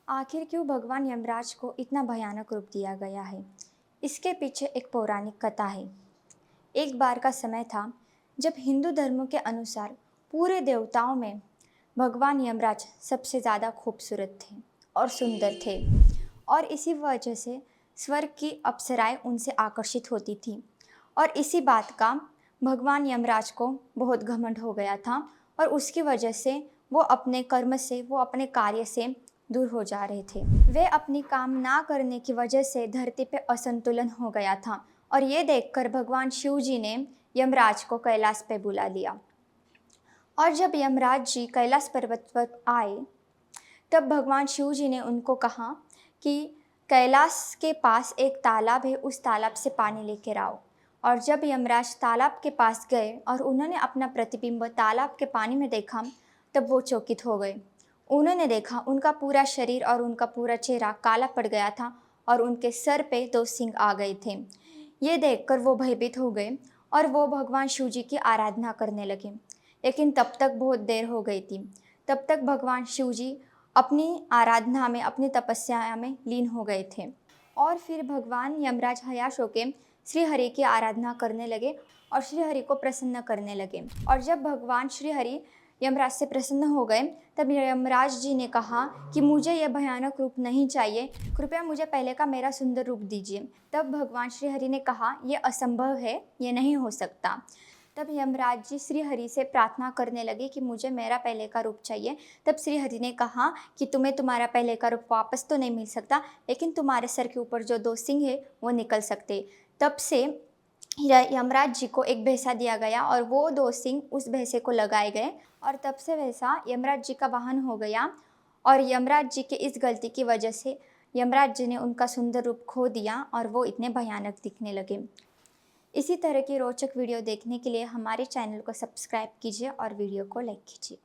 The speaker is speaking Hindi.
आखिर क्यों भगवान यमराज को इतना भयानक रूप दिया गया है? इसके पीछे एक पौराणिक कथा है। एक बार का समय था जब हिंदू धर्म के अनुसार पूरे देवताओं में भगवान यमराज सबसे ज़्यादा खूबसूरत थे और सुंदर थे, और इसी वजह से स्वर्ग की अप्सराएं उनसे आकर्षित होती थी। और इसी बात का भगवान यमराज को बहुत घमंड हो गया था, और उसकी वजह से वो अपने कर्म से, वो अपने कार्य से दूर हो जा रहे थे। वे अपनी काम ना करने की वजह से धरती पे असंतुलन हो गया था, और ये देखकर भगवान शिव जी ने यमराज को कैलाश पे बुला लिया। और जब यमराज जी कैलाश पर्वत पर आए, तब भगवान शिव जी ने उनको कहा कि कैलाश के पास एक तालाब है, उस तालाब से पानी लेकर आओ। और जब यमराज तालाब के पास गए और उन्होंने अपना प्रतिबिंब तालाब के पानी में देखा, तब वो चकित हो गए। उन्होंने देखा उनका पूरा शरीर और उनका पूरा चेहरा काला पड़ गया था, और उनके सर पे 2 सींग आ गए थे। ये देखकर वो भयभीत हो गए और वो भगवान शिव जी की आराधना करने लगे। लेकिन तब तक बहुत देर हो गई थी। तब तक भगवान शिव जी अपनी आराधना में, अपनी तपस्या में लीन हो गए थे। और फिर भगवान यमराज हयाश होके श्री हरि की आराधना करने लगे और श्री हरि को प्रसन्न करने लगे। और जब भगवान श्री हरि यमराज से प्रसन्न हो गए, तब यमराज जी ने कहा कि मुझे यह भयानक रूप नहीं चाहिए, कृपया मुझे पहले का मेरा सुंदर रूप दीजिए। तब भगवान श्री हरि ने कहा, यह असंभव है, ये नहीं हो सकता। तब यमराज जी श्री हरि से प्रार्थना करने लगे कि मुझे मेरा पहले का रूप चाहिए। तब श्री हरि ने कहा कि तुम्हें तुम्हारा पहले का रूप वापस तो नहीं मिल सकता, लेकिन तुम्हारे सर के ऊपर जो 2 सिंह है वो निकल सकते। तब से यमराज जी को एक भैंसा दिया गया और वो 2 सिंह उस भैंसे को लगाए गए, और तब से वैसा यमराज जी का वाहन हो गया। और यमराज जी की इस गलती की वजह से यमराज जी ने उनका सुंदर रूप खो दिया और वो इतने भयानक दिखने लगे। इसी तरह की रोचक वीडियो देखने के लिए हमारे चैनल को सब्सक्राइब कीजिए और वीडियो को लाइक कीजिए।